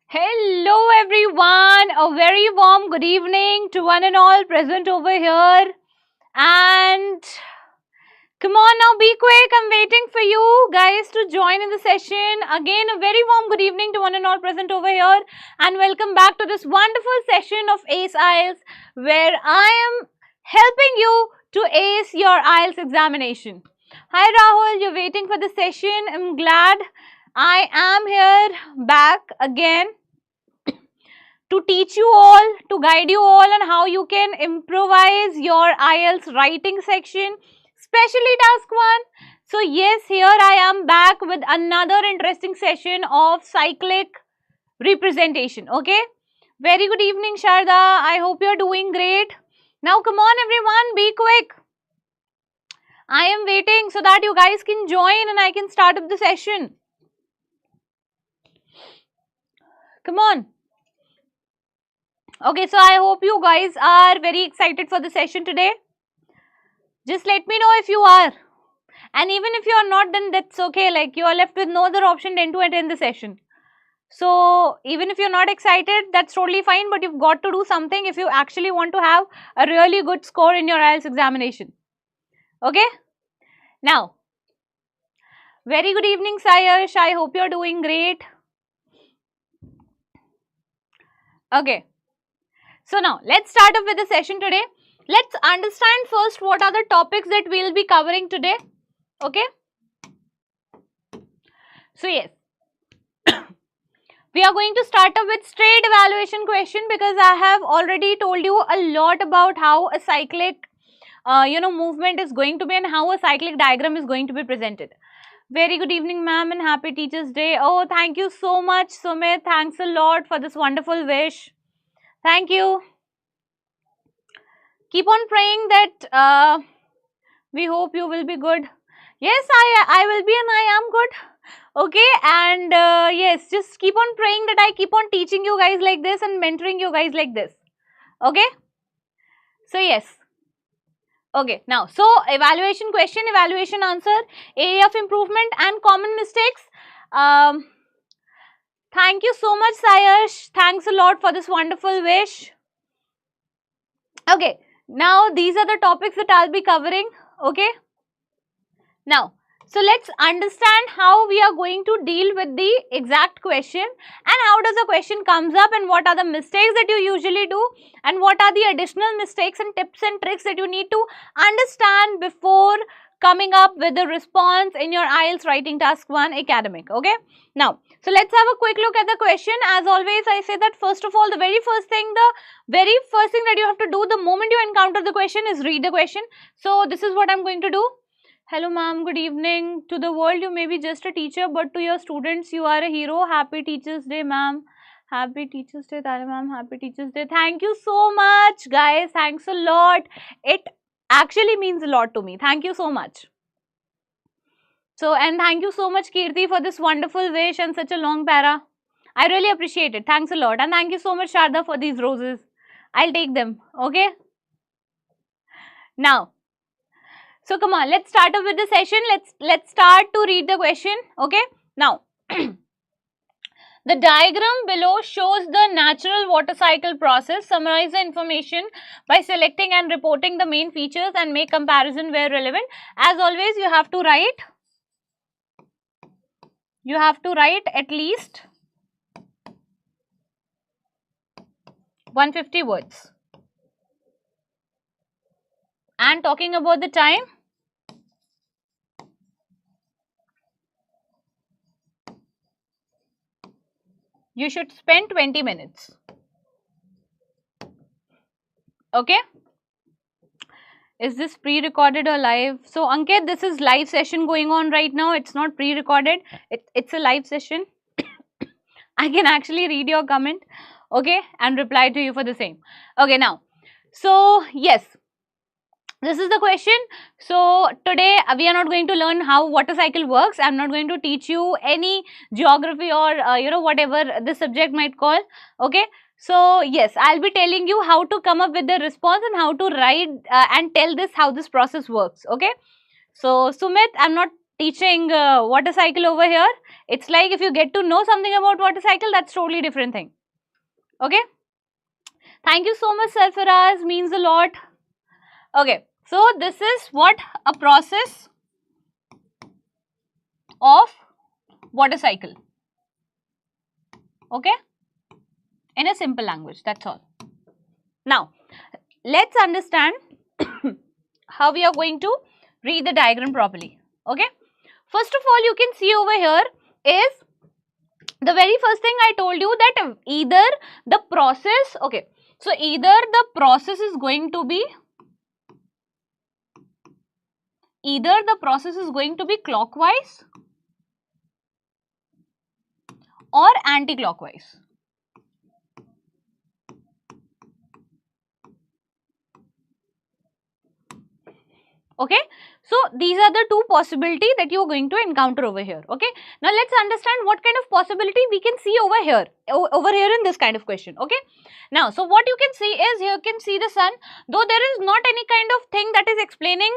Hello everyone, a very warm good evening to one and all present over here. And come on now, be quick, I'm waiting for you guys to join in the session. Again, a very warm good evening to one and all present over here. And welcome back to this wonderful session of Ace IELTS, where I am helping you to ace your IELTS examination. Hi Rahul, you're waiting for the session. I'm glad I am here back again to teach you all, to guide you all on how you can improvise your IELTS writing section, especially task 1. So yes, here I am back with another interesting session of cyclic representation. Okay, very good evening Sharda, I hope you're doing great. Now come on everyone, be quick. I am waiting so that you guys can join and I can start up the session. Come on. Okay, so I hope you guys are very excited for the session today. Just let me know if you are. And even if you are not, then that's okay. Like, you are left with no other option than to attend the session. So, even if you're not excited, that's totally fine. But you've got to do something if you actually want to have a really good score in your IELTS examination. Okay? Now, very good evening, Sayash. I hope you're doing great. Okay. So now, let's start off with the session today. Let's understand first what are the topics that we'll be covering today. Okay. So yes, we are going to start off with straight evaluation question because I have already told you a lot about how a cyclic movement is going to be and how a cyclic diagram is going to be presented. Very good evening ma'am and happy Teachers Day. Oh, thank you so much Sumit. Thanks a lot for this wonderful wish. Thank you. Keep on praying that we hope you will be good. Yes, I will be and I am good. Okay, and yes, just keep on praying that I keep on teaching you guys like this and mentoring you guys like this. Okay. So yes. Okay, now, so evaluation question, evaluation answer, area of improvement and common mistakes. Thank you so much, Sayash. Thanks a lot for this wonderful wish. Okay, now these are the topics that I'll be covering. Okay. Now, so let's understand how we are going to deal with the exact question and how does a question comes up and what are the mistakes that you usually do and what are the additional mistakes and tips and tricks that you need to understand before coming up with the response in your IELTS writing task 1 academic. Okay. Now, so let's have a quick look at the question. As always, I say that first of all, the very first thing that you have to do the moment you encounter the question is read the question. So this is what I'm going to do. Hello ma'am, good evening. To the world you may be just a teacher, but to your students you are a hero. Happy Teachers Day ma'am. Happy Teachers Day Tala ma'am. Happy Teachers Day. Thank you so much guys. Thanks a lot. It actually means a lot to me. Thank you so much. So, and thank you so much Kirti for this wonderful wish and such a long para. I really appreciate it. Thanks a lot. And thank you so much Sharda for these roses. I'll take them. Okay. Now, so come on, let's start off with the session. Let's start to read the question. Okay. Now, the diagram below shows the natural water cycle process. Summarize the information by selecting and reporting the main features and make comparison where relevant. As always, you have to write at least 150 words. And talking about the time, you should spend 20 minutes. Okay. Is this pre-recorded or live? So Ankit, this is live session going on right now. It's not pre-recorded. It's a live session. I can actually read your comment. Okay. And reply to you for the same. Okay. Now, so yes. This is the question. So today we are not going to learn how water cycle works. I'm not going to teach you any geography or whatever the subject might call. Okay. So yes, I'll be telling you how to come up with the response and how to write and tell this how this process works. Okay. So Sumit, I'm not teaching water cycle over here. It's like if you get to know something about water cycle, that's totally different thing. Okay. Thank you so much, Sarfaraz, means a lot. Okay, so this is what a process of water cycle. Okay, in a simple language, that's all. Now, let's understand how we are going to read the diagram properly. Okay, first of all, you can see over here is the very first thing I told you, that either the process, okay, so either the process is going to be clockwise or anti-clockwise. Okay, so these are the two possibilities that you are going to encounter over here. Okay, now let's understand what kind of possibility we can see over here in this kind of question. Okay, now so what you can see is, here you can see the sun, though there is not any kind of thing that is explaining.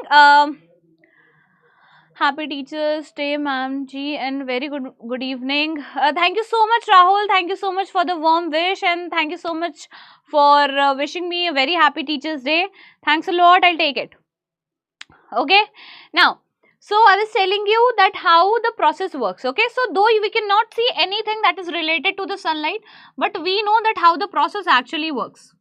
Happy Teachers Day, ma'am ji, and very good evening. Thank you so much, Rahul. Thank you so much for the warm wish, and thank you so much for wishing me a very happy Teachers Day. Thanks a lot. I'll take it. Okay, now so I was telling you that how the process works. Okay, so though we cannot see anything that is related to the sunlight, but we know that how the process actually works.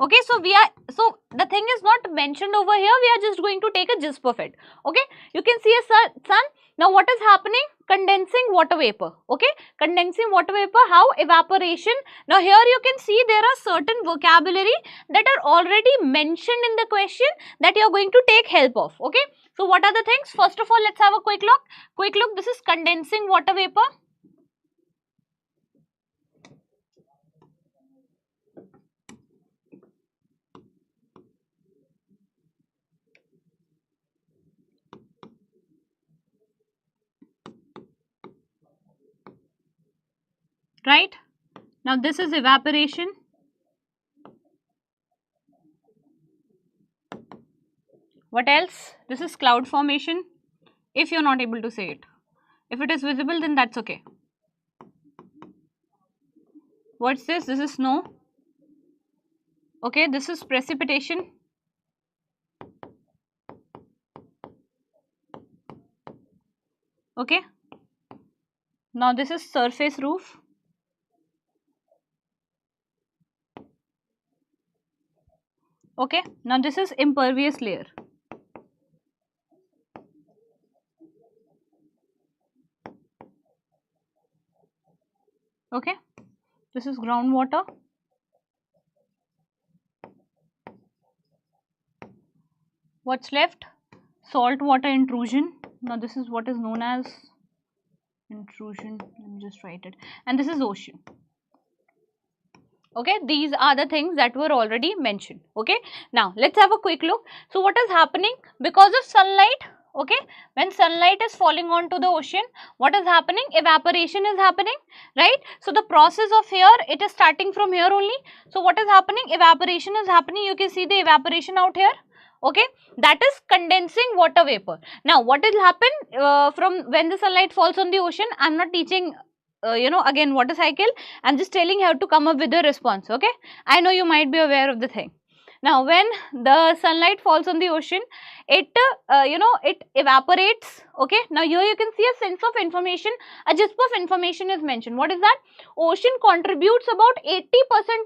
Okay, so the thing is not mentioned over here, we are just going to take a gist of it. Okay, you can see a sun. Now what is happening? Condensing water vapor. Okay, condensing water vapor, how? Evaporation. Now here you can see there are certain vocabulary that are already mentioned in the question that you are going to take help of. Okay, so what are the things? First of all, let's have a quick look. This is condensing water vapor. Right? Now this is evaporation. What else? This is cloud formation, if you are not able to say it. If it is visible, then that's okay. What's this? This is snow. Okay, this is precipitation. Okay. Now this is surface roof. Okay, now this is impervious layer. Okay, this is groundwater. What's left? Salt water intrusion. Now this is what is known as intrusion. Let me just write it. And this is ocean. Okay, these are the things that were already mentioned. Okay, now let's have a quick look. So what is happening? Because of sunlight, okay, when sunlight is falling onto the ocean, what is happening? Evaporation is happening, right? So the process of here, it is starting from here only. So what is happening? Evaporation is happening. You can see the evaporation out here. Okay, that is condensing water vapor. Now what will happen from when the sunlight falls on the ocean? I'm not teaching again water cycle. I'm just telling you how to come up with a response. Okay, I know you might be aware of the thing. Now when the sunlight falls on the ocean, it it evaporates. Okay, now here you can see a sense of information, a gist of information is mentioned. What is that? Ocean contributes about 80%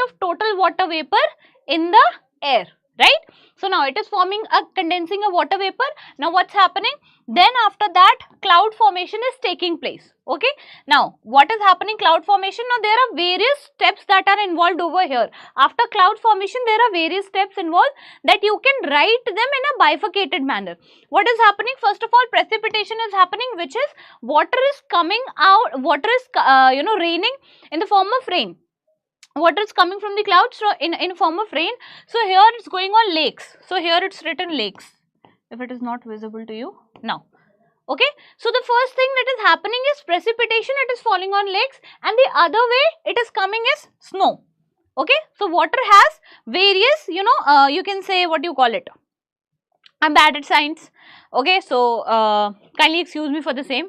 of total water vapor in the air, right? So now it is forming condensing a water vapor. Now what's happening? Then after that, cloud formation is taking place. Okay, now what is happening? Cloud formation. Now there are various steps that are involved over here. After cloud formation, there are various steps involved that you can write them in a bifurcated manner. What is happening? First of all, precipitation is happening, which is water is coming out, water is raining in the form of rain. Water is coming from the clouds in form of rain. So here it's going on lakes. So here it's written lakes, if it is not visible to you now. Okay, so the first thing that is happening is precipitation, it is falling on lakes, and the other way it is coming is snow. Okay, so water has various, you can say, what you call it, I'm bad at science. Okay, so kindly excuse me for the same.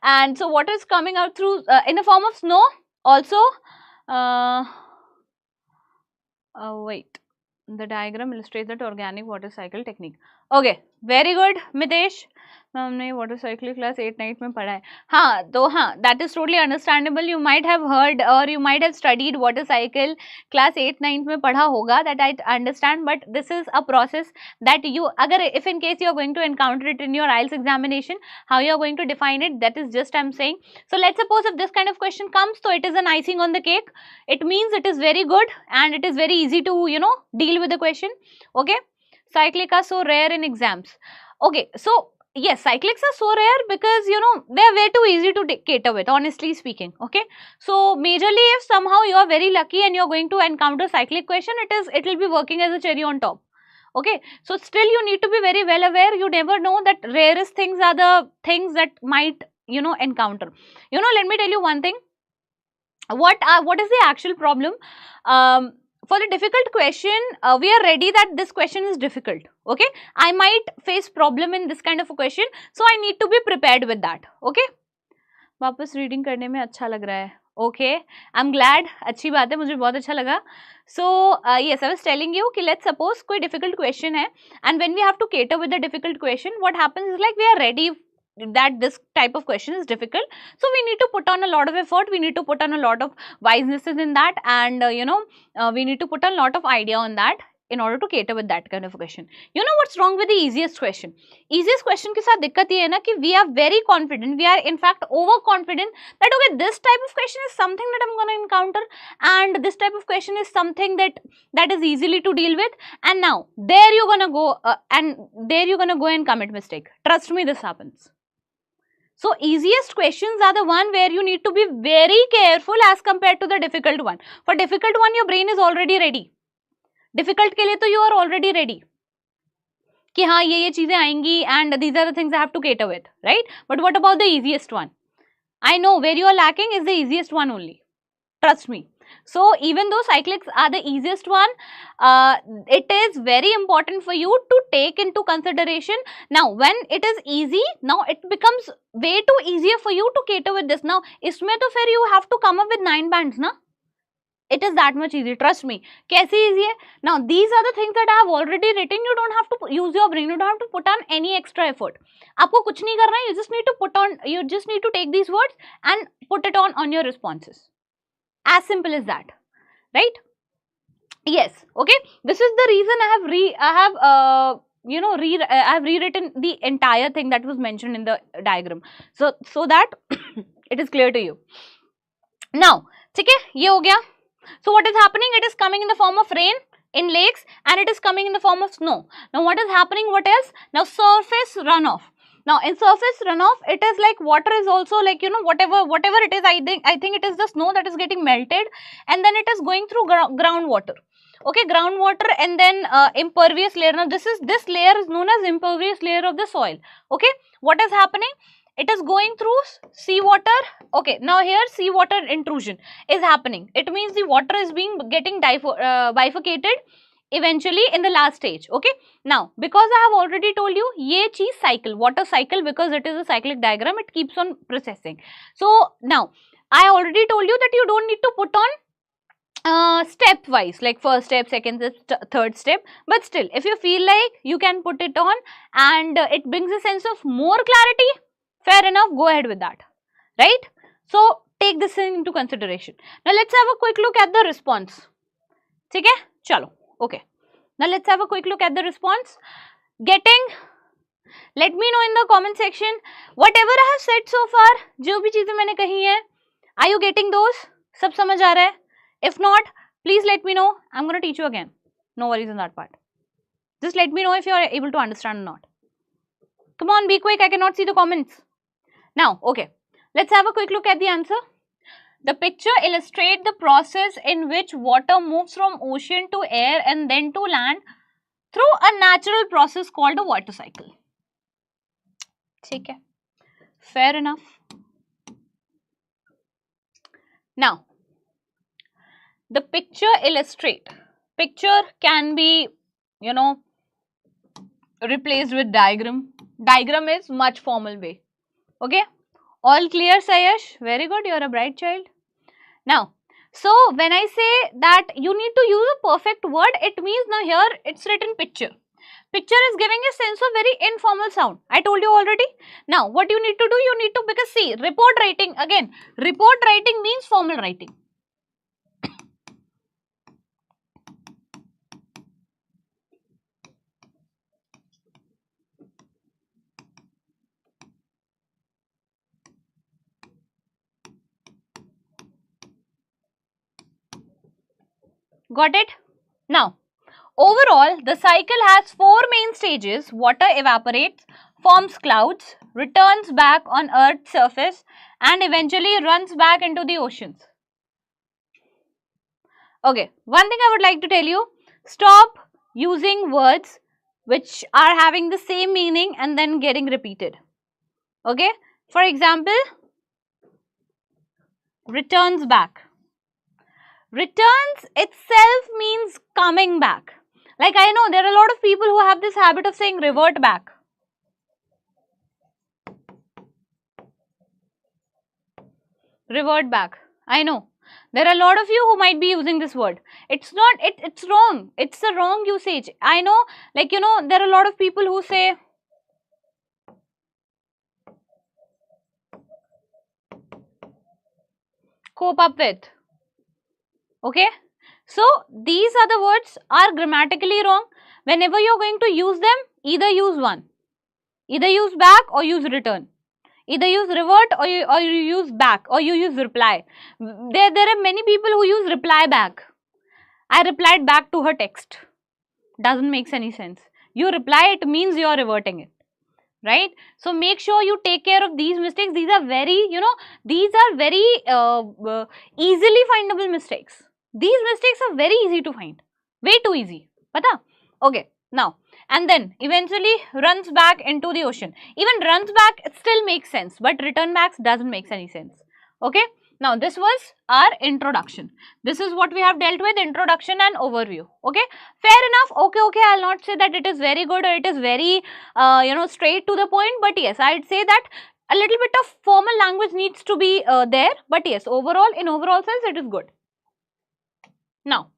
And so what is coming out through in the form of snow also? Wait, the diagram illustrates that organic water cycle technique. Okay, very good, Mitesh. हमने water cycle class 8-9 में पढ़ा है. हाँ, तो हाँ, that is totally understandable. You might have heard or you might have studied water cycle class 8-9 में पढ़ा होगा. That I understand, but this is a process that you, अगर if in case you are going to encounter it in your IELTS examination, how you are going to define it, that is just I'm saying. So let's suppose if this kind of question comes, so it is an icing on the cake. It means it is very good and it is very easy to, you know, deal with the question. Okay, cyclic are so rare in exams. Okay, so yes, cyclics are so rare because, you know, they are way too easy to cater with, honestly speaking. Okay, so majorly if somehow you are very lucky and you are going to encounter cyclic question, it will be working as a cherry on top. Okay, so still you need to be very well aware. You never know that rarest things are the things that might, you know, encounter. You know, let me tell you one thing. What is the actual problem? For the difficult question, we are ready that this question is difficult. Okay, I might face problem in this kind of a question, so I need to be prepared with that. Okay, वापस reading करने में अच्छा लग रहा है. Okay, I'm glad. अच्छी बात है, मुझे बहुत अच्छा लगा. So yes, I was telling you कि let's suppose कोई difficult question है, and when we have to cater with the difficult question, what happens is like we are ready that this type of question is difficult, so we need to put on a lot of effort, we need to put on a lot of wisenesses in that, and you know, we need to put on a lot of idea on that in order to cater with that kind of a question. You know what's wrong with the easiest question? Easiest question के साथ दिक्कत ये है ना कि we are very confident, we are in fact overconfident that okay, this type of question is something that I'm going to encounter, and this type of question is something that is easily to deal with, and now there you're gonna go and commit mistake. Trust me, this happens. So easiest questions are the one where you need to be very careful as compared to the difficult one. For difficult one, your brain is already ready. Difficult के लिए तो you are already ready कि हाँ ये चीजें आएंगी and these are the things I have to cater with, right? But what about the easiest one? I know where you are lacking is the easiest one only. Trust me. So even though cyclics are the easiest one, it is very important for you to take into consideration. Now when it is easy, now it becomes way too easier for you to cater with this. Now इसमें तो फिर you have to come up with 9 bands ना. It is that much easy, trust me. कैसे easy है? Now these are the things that I have already written. You don't have to use your brain. You don't have to put on any extra effort. आपको कुछ नहीं करना है. You just need to take these words and put it on your responses. As simple as that, right? Yes. Okay. This is the reason I have rewritten the entire thing that was mentioned in the diagram, so that it is clear to you. Now, ठीक है, ये हो गया. So what is happening? It is coming in the form of rain in lakes, and it is coming in the form of snow. Now what is happening? What else? Now surface runoff. Now in surface runoff, it is like water is also like, you know, whatever it is, I think it is the snow that is getting melted, and then it is going through groundwater. Okay, groundwater, and then impervious layer. Now this layer is known as impervious layer of the soil. Okay, what is happening? It is going through seawater. Okay, now here seawater intrusion is happening. It means the water is getting bifurcated eventually in the last stage. Okay, now because I have already told you ye cheez cycle, water cycle, because it is a cyclic diagram, it keeps on processing. So now I already told you that you don't need to put on step wise, like first step, second step, third step, but still if you feel like you can put it on and it brings a sense of more clarity, fair enough, go ahead with that, right? So take this into consideration. Now let's have a quick look at the response. ठीक है, चलो. Okay, now let's have a quick look at the response. Let me know in the comment section whatever I have said so far, जो भी चीजें मैंने कही हैं, are you getting those? सब समझ आ रहा है? If not, please let me know. I'm going to teach you again. No worries on that part. Just let me know if you are able to understand or not. Come on, be quick. I cannot see the comments. Now, okay, let's have a quick look at the answer. The picture illustrates the process in which water moves from ocean to air and then to land through a natural process called a water cycle. ठीक है, fair enough. Now, the picture illustrate. Picture can be, you know, replaced with diagram. Diagram is much formal way. Okay. All clear, Sayash? Very good. You're a bright child. Now, so when I say that you need to use a perfect word, it means now here it's written picture. Picture is giving a sense of very informal sound. I told you already. Now, what you need to do, you need to, because see, report writing, again, report writing means formal writing. Got it? Now, overall, the cycle has 4 main stages. Water evaporates, forms clouds, returns back on Earth's surface, and eventually runs back into the oceans. Okay, one thing I would like to tell you, stop using words which are having the same meaning and then getting repeated. Okay, for example, returns back. Returns itself means coming back. Like I know there are a lot of people who have this habit of saying revert back. Revert back. I know. There are a lot of you who might be using this word. It's not, it's wrong. It's a wrong usage. I know, like, you know, there are a lot of people who say, cope up with. Okay. So, these are the words are grammatically wrong. Whenever you're going to use them, either use one. Either use back or use return. Either use revert or you use back or you use reply. There are many people who use reply back. I replied back to her text. Doesn't make any sense. You reply, it means you are reverting it. Right? So, make sure you take care of these mistakes. These are very, you know, these are very easily findable mistakes. These mistakes are very easy to find. Way too easy. Pata? Okay. Now, and then eventually runs back into the ocean. Even runs back, it still makes sense. But return back doesn't make any sense. Okay. Now, this was our introduction. This is what we have dealt with, introduction and overview. Okay. Fair enough. Okay. I'll not say that it is very good or it is very, you know, straight to the point. But yes, I'd say that a little bit of formal language needs to be there. But yes, overall, in overall sense, it is good. Now,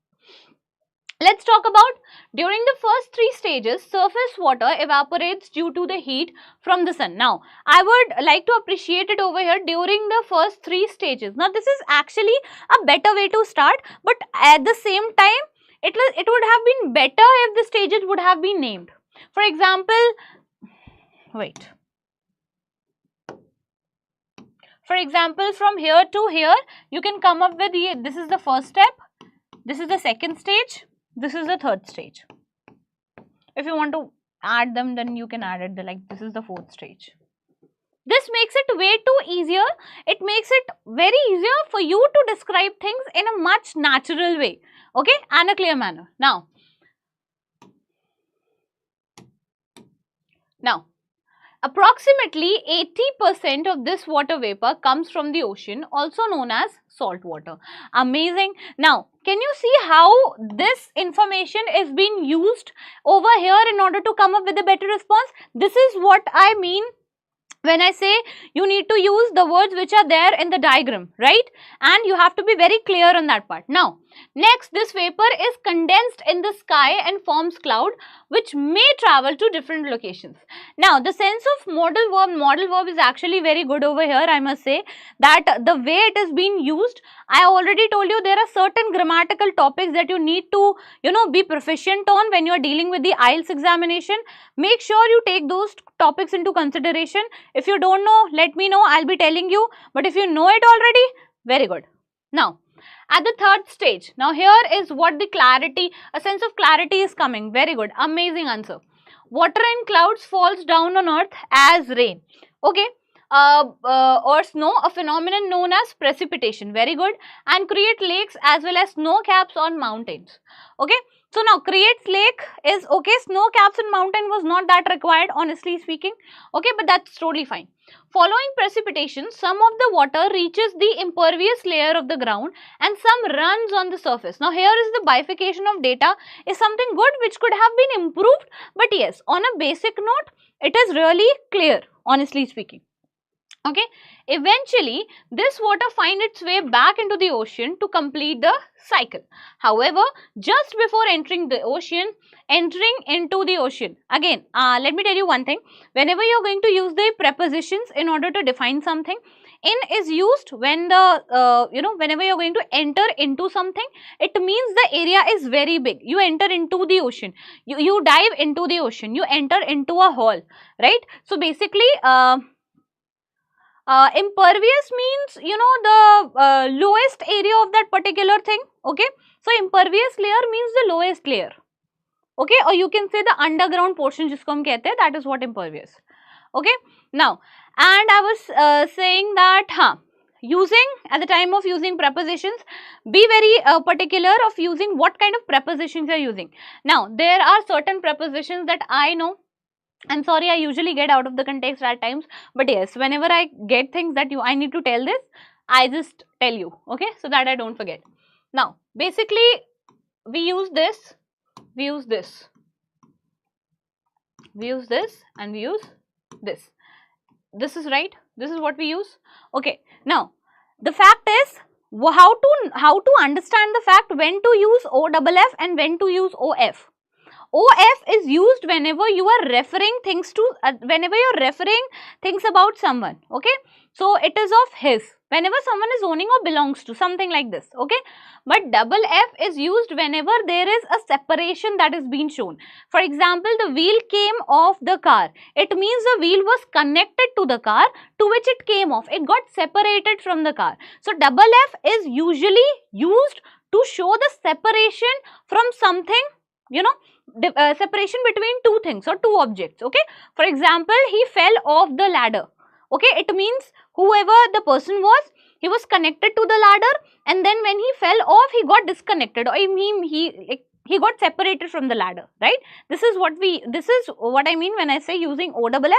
let's talk about during the first 3 stages, surface water evaporates due to the heat from the sun. Now, I would like to appreciate it over here during the first 3 stages. Now, this is actually a better way to start, but at the same time, it would have been better if the stages would have been named. For example, wait. For example, from here to here, you can come up with this is the first step, this is the second stage, this is the third stage. If you want to add them, then you can add it, like this is the fourth stage. This makes it way too easier. It makes it very easier for you to describe things in a much natural way, okay, and a clear manner. Now, approximately 80% of this water vapor comes from the ocean, also known as salt water. Amazing. Now, can you see how this information is being used over here in order to come up with a better response? This is what I mean when I say you need to use the words which are there in the diagram, right? And you have to be very clear on that part. Now, next, this vapor is condensed in the sky and forms cloud, which may travel to different locations. Now, the sense of modal verb is actually very good over here. I must say that the way it is being used, I already told you there are certain grammatical topics that you need to, you know, be proficient on when you are dealing with the IELTS examination. Make sure you take those topics into consideration. If you don't know, let me know. I'll be telling you. But if you know it already, very good. Now, at the third stage, now here is what the clarity, a sense of clarity is coming. Very good. Amazing answer. Water in clouds falls down on earth as rain. Okay. Or snow, a phenomenon known as precipitation. Very good. And create lakes as well as snow caps on mountains. Okay. So now creates lake is okay. Snow caps and mountain was not that required, honestly speaking. Okay, but that's totally fine. Following precipitation, some of the water reaches the impervious layer of the ground and some runs on the surface. Now here is the bifurcation of data is something good which could have been improved, but yes, on a basic note, it is really clear, honestly speaking. Okay, eventually this water finds its way back into the ocean to complete the cycle. However, just before entering into the ocean, again, let me tell you one thing. Whenever you are going to use the prepositions in order to define something, in is used when the whenever you are going to enter into something, it means the area is very big. You enter into the ocean, you dive into the ocean, you enter into a hole, right? So basically, impervious means, you know, the lowest area of that particular thing. Okay, so impervious layer means the lowest layer. Okay, or you can say the underground portion jisko hum kehte hain, that is what impervious. Okay, now, and I was saying that using, at the time of using prepositions, be very particular of using what kind of prepositions you are using. Now there are certain prepositions that I know. I'm sorry, I usually get out of the context at times, but yes, whenever I get things that I need to tell this, I just tell you, okay, so that I don't forget. Now, basically, we use this, we use this, we use this, and we use this. This is right. This is what we use. Okay. Now, the fact is, how to understand the fact when to use OFF and when to use OF. OF is used whenever you are referring things to, whenever you are referring things about someone, okay. So, it is of his, whenever someone is owning or belongs to, something like this, okay. But double F is used whenever there is a separation that is being shown. For example, the wheel came off the car. It means the wheel was connected to the car to which it came off. It got separated from the car. So, double F is usually used to show the separation from something, you know, separation between two things or two objects, okay. For example, he fell off the ladder, okay. It means whoever the person was, he was connected to the ladder, and then when he fell off, he got disconnected, or he got separated from the ladder, right? This is what I mean when I say using OFF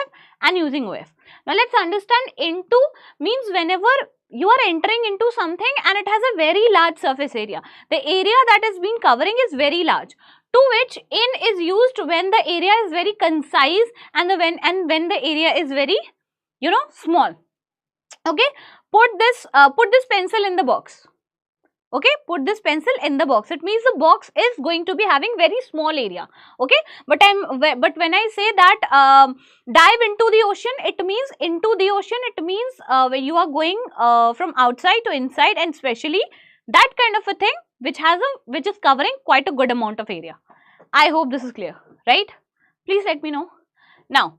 and using OF. Now let's understand, into means whenever you are entering into something and it has a very large surface area. The area that is being covering is very large, to which in is used when the area is very concise and when the area is very, you know, small. Okay, put this pencil in the box. Okay, put this pencil in the box. It means the box is going to be having very small area. Okay, but when I say that dive into the ocean, it means into the ocean. It means when you are going from outside to inside, and especially that kind of a thing which is covering quite a good amount of area. I hope this is clear, right? Please let me know. Now,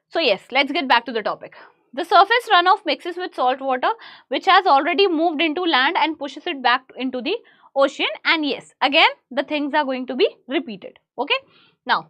so yes, let's get back to the topic. The surface runoff mixes with salt water which has already moved into land and pushes it back into the ocean, and yes, again the things are going to be repeated. Okay, now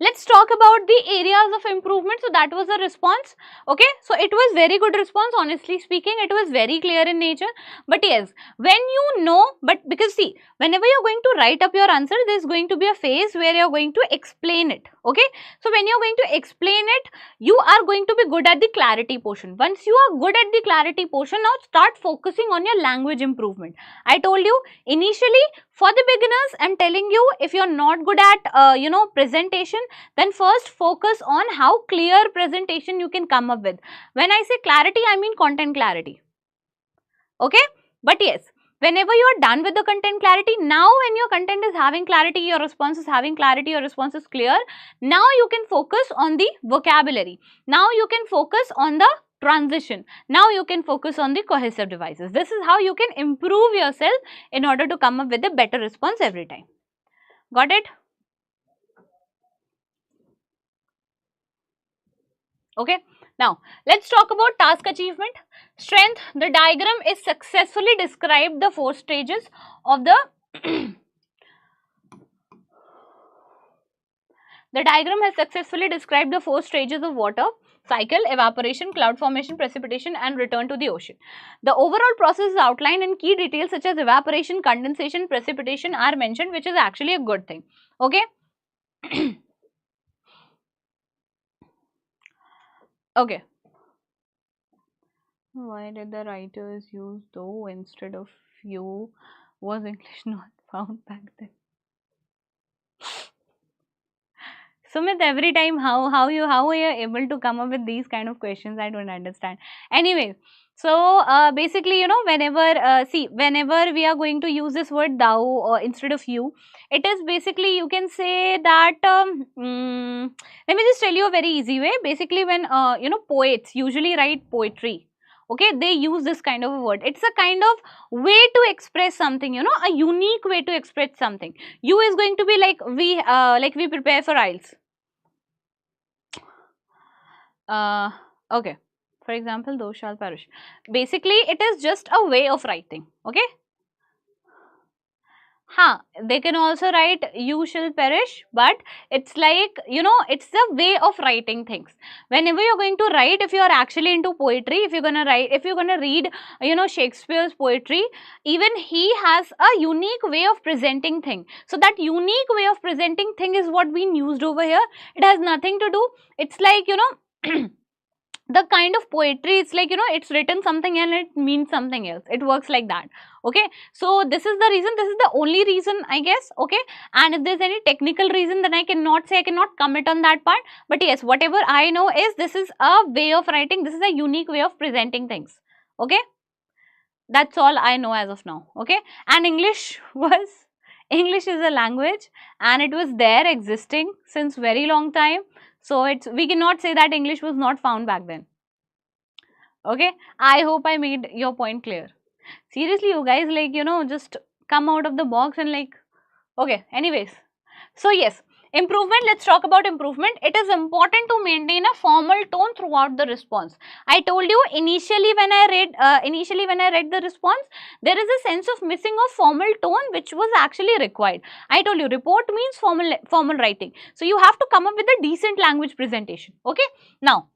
let's talk about the areas of improvement. So that was a response. Okay, so it was very good response, honestly speaking. It was very clear in nature. But yes, when you know, but because see, whenever you're going to write up your answer, there's going to be a phase where you're going to explain it. Okay, so when you're going to explain it, you are going to be good at the clarity portion. Once you are good at the clarity portion, now start focusing on your language improvement. I told you initially, for the beginners, I'm telling you, if you're not good at presentation, then first focus on how clear presentation you can come up with. When I say clarity, I mean content clarity. Okay, but yes, whenever you are done with the content clarity, now when your content is having clarity, your response is having clarity, your response is clear, now you can focus on the vocabulary. Now you can focus on the transition. Now you can focus on the cohesive devices. This is how you can improve yourself in order to come up with a better response every time. Got it? Okay, now let's talk about task achievement. Strength, the diagram is successfully described the 4 stages of the the diagram has successfully described the 4 stages of water. cycle, evaporation, cloud formation, precipitation and return to the ocean. The overall process is outlined in key details such as evaporation, condensation, precipitation are mentioned, which is actually a good thing. Okay. Okay. Why did the writers use though instead of you? Was English not found back then? Sumit, every time how are you able to come up with these kind of questions? I don't understand. Anyways, so basically, you know, whenever we are going to use this word thou instead of you, it is basically, you can say that let me just tell you a very easy way. Basically, when you know, poets usually write poetry, okay, they use this kind of a word. It's a kind of way to express something, you know, a unique way to express something. You is going to be like we prepare for IELTS. Okay, for example, those shall perish. Basically, it is just a way of writing. Okay. They can also write you shall perish, but it's like, you know, it's the way of writing things. Whenever you're going to write, if you're actually into poetry, if you're gonna write, if you're gonna read, you know, Shakespeare's poetry, even he has a unique way of presenting thing. So that unique way of presenting thing is what being used over here. It has nothing to do. It's like, you know, the kind of poetry, it's like, you know, it's written something and it means something else. It works like that. Okay, so this is the reason, this is the only reason, I guess. Okay, and if there's any technical reason, then I cannot say, I cannot comment on that part. But yes, whatever I know is this is a way of writing, this is a unique way of presenting things. Okay, that's all I know as of now. Okay, and English is a language and it was there existing since very long time. So we cannot say that English was not found back then. Okay, I hope I made your point clear. Seriously, you guys, like, you know, just come out of the box and like, okay, anyways. So yes, improvement, let's talk about improvement. It is important to maintain a formal tone throughout the response. I told you initially when I read the response, there is a sense of missing of formal tone which was actually required. I told you report means formal writing. So you have to come up with a decent language presentation. Okay, now.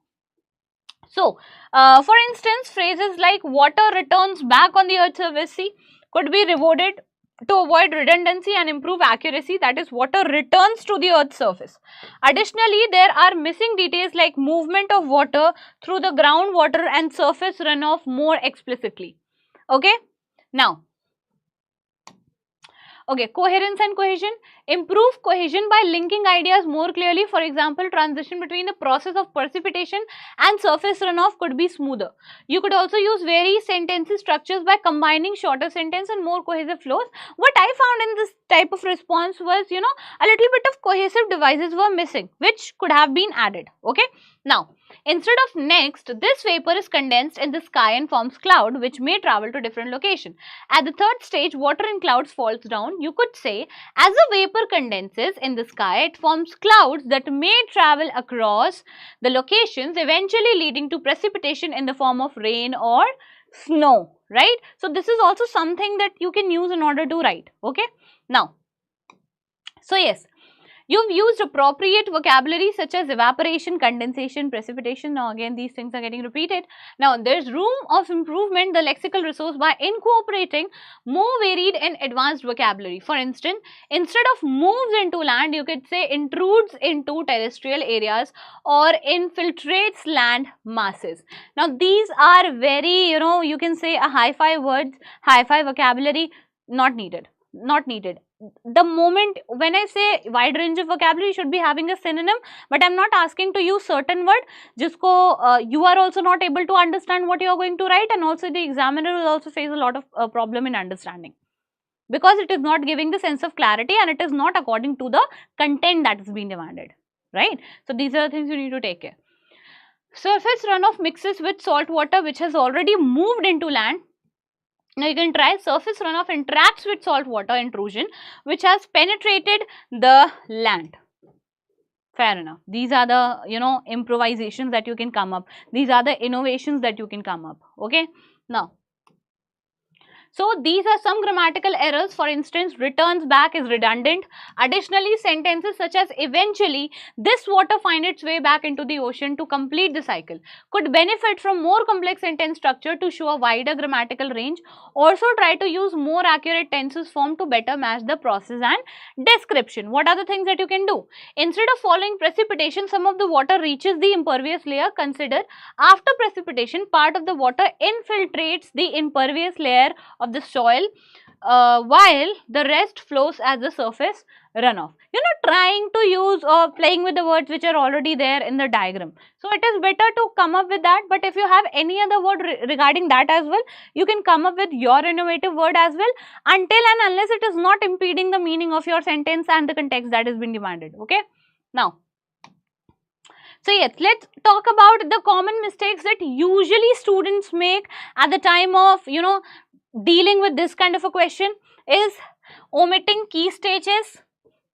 So, for instance, phrases like water returns back on the earth's surface, see, could be reworded to avoid redundancy and improve accuracy, that is, water returns to the earth's surface. Additionally, there are missing details like movement of water through the groundwater and surface runoff more explicitly. Okay, now. Okay, coherence and cohesion. Improve cohesion by linking ideas more clearly. For example, transition between the process of precipitation and surface runoff could be smoother. You could also use various sentence structures by combining shorter sentence and more cohesive flows. What I found in this type of response was, you know, a little bit of cohesive devices were missing, which could have been added. Okay. Now, instead of next, this vapor is condensed in the sky and forms cloud, which may travel to different location. At the third stage, water in clouds falls down. You could say, as the vapor condenses in the sky, it forms clouds that may travel across the locations, eventually leading to precipitation in the form of rain or snow, right? So this is also something that you can use in order to write. Okay, now, so yes, you've used appropriate vocabulary such as evaporation, condensation, precipitation. Now again, these things are getting repeated. Now there's room of improvement the lexical resource by incorporating more varied and advanced vocabulary. For instance, instead of moves into land, you could say intrudes into terrestrial areas or infiltrates land masses. Now these are very, you know, you can say a hi-fi words, hi-fi vocabulary, not needed. Not needed. The moment when I say wide range of vocabulary, you should be having a synonym, but I'm not asking to use certain word. Jisko you are also not able to understand what you are going to write, and also the examiner will also face a lot of problem in understanding, because it is not giving the sense of clarity and it is not according to the content that is being demanded, right? So these are the things you need to take care. Surface runoff mixes with salt water which has already moved into land. Now you can try surface runoff interacts with salt water intrusion which has penetrated the land. Fair enough. These are the, you know, improvisations that you can come up. These are the innovations that you can come up. Okay. Now, So these are some grammatical errors. For instance, returns back is redundant. Additionally, sentences such as eventually this water find its way back into the ocean to complete the cycle could benefit from more complex sentence structure to show a wider grammatical range. Also try to use more accurate tenses form to better match the process and description. What are the things that you can do? Instead of following precipitation, some of the water reaches the impervious layer. Consider after precipitation, part of the water infiltrates the impervious layer of the soil while the rest flows as the surface runoff. You're not trying to use or playing with the words which are already there in the diagram. So it is better to come up with that. But if you have any other word regarding that as well, you can come up with your innovative word as well, until and unless it is not impeding the meaning of your sentence and the context that has been demanded. Okay. Now, so yes, let's talk about the common mistakes that usually students make at the time of, dealing with this kind of a question. Is omitting key stages.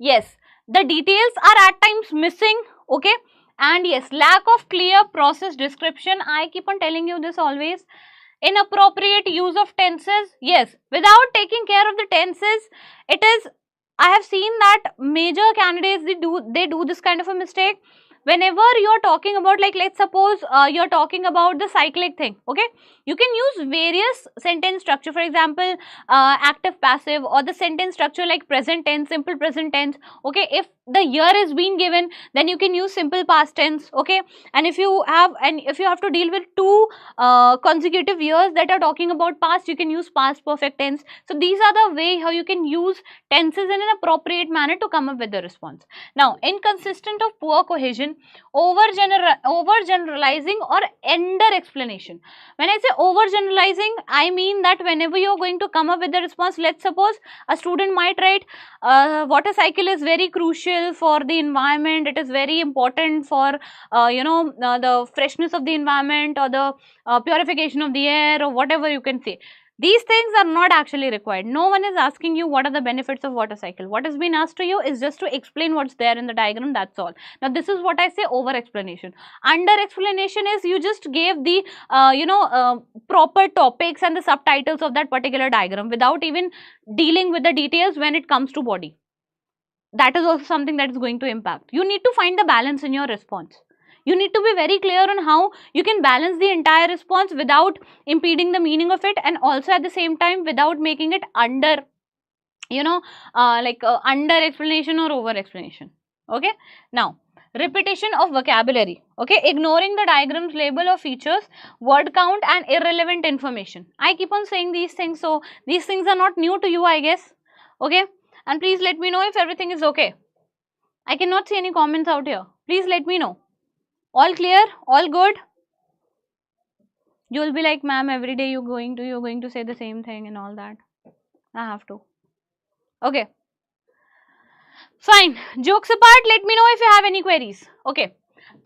Yes, the details are at times missing. Okay, and yes, lack of clear process description. I keep on telling you this always. Inappropriate use of tenses. Yes, without taking care of the tenses, it is, I have seen that major candidates, they do this kind of a mistake. Whenever you are talking about, like, let's suppose you are talking about the cyclic thing. Okay, you can use various sentence structure, for example active passive, or the sentence structure like present tense, simple present tense. Okay, if the year is being given, then you can use simple past tense. Okay, and if you have to deal with two consecutive years that are talking about past, you can use past perfect tense. So these are the way how you can use tenses in an appropriate manner to come up with the response. Now, inconsistent of poor cohesion, over generalizing or under explanation. When I say over generalizing, I mean that whenever you are going to come up with the response, let's suppose a student might write water cycle is very crucial for the environment, it is very important for the freshness of the environment, or the purification of the air, or whatever you can say. These things are not actually required. No one is asking you what are the benefits of water cycle. What has been asked to you is just to explain what's there in the diagram, that's all. Now, this is what I say over explanation. Under explanation is you just gave the proper topics and the subtitles of that particular diagram without even dealing with the details when it comes to body. That is also something that is going to impact. You need to find the balance in your response. You need to be very clear on how you can balance the entire response without impeding the meaning of it, and also at the same time without making it under, under explanation or over explanation. Okay. Now, repetition of vocabulary. Okay, ignoring the diagram's label of features, word count and irrelevant information. I keep on saying these things, so these things are not new to you, I guess. Okay, and please let me know if everything is okay. I cannot see any comments out here. Please let me know. All clear? All good? You will be like, ma'am, every day you're going to say the same thing and all that. I have to. Okay. Fine. Jokes apart, let me know if you have any queries. Okay.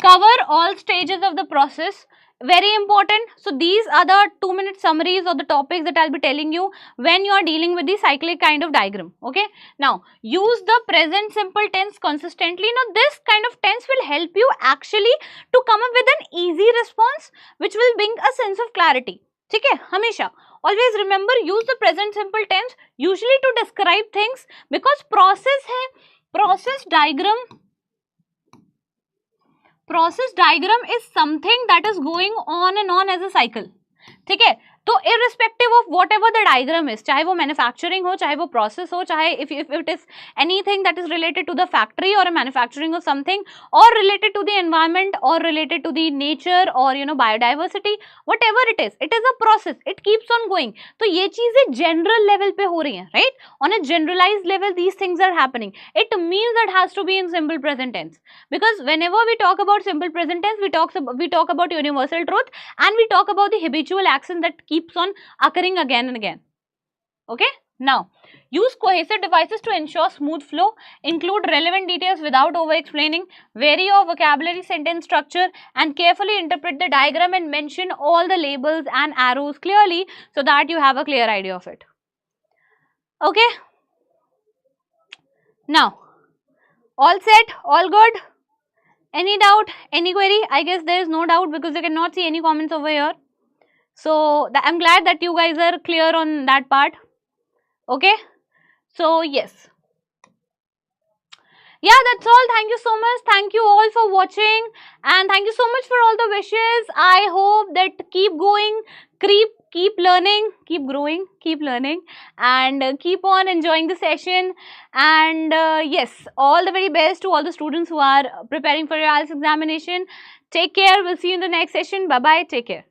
Cover all stages of the process. Very important. So these are the 2-minute summaries of the topics that I'll be telling you when you are dealing with the cyclic kind of diagram. Okay. Now, use the present simple tense consistently. Now, this kind of tense will help you actually to come up with an easy response which will bring a sense of clarity. Okay, Hamisha. Always remember, use the present simple tense usually to describe things, because process diagram is something that is going on and on as a cycle. Okay, तो irrespective of whatever the diagram is, चाहे वो manufacturing हो, चाहे वो process हो, चाहे if it is anything that is related to the factory or a manufacturing of something, or related to the environment, or related to the nature, or biodiversity, whatever it is a process. It keeps on going. तो ये चीजें general level पे हो रही हैं, right? On a generalized level, these things are happening. It means that has to be in simple present tense, because whenever we talk about simple present tense, we talk about universal truth, and we talk about the habitual action that keeps on occurring again and again. Okay. Now, use cohesive devices to ensure smooth flow. Include relevant details without over explaining. Vary your vocabulary, sentence structure, and carefully interpret the diagram and mention all the labels and arrows clearly so that you have a clear idea of it. Okay. Now, all set, all good? Any doubt, any query? I guess there is no doubt because you cannot see any comments over here. So I'm glad that you guys are clear on that part. Okay. So yes. Yeah, that's all. Thank you so much. Thank you all for watching, and thank you so much for all the wishes. I hope that keep going, keep learning, keep growing, keep learning, and keep on enjoying the session. And yes, all the very best to all the students who are preparing for your IELTS examination. Take care. We'll see you in the next session. Bye bye. Take care.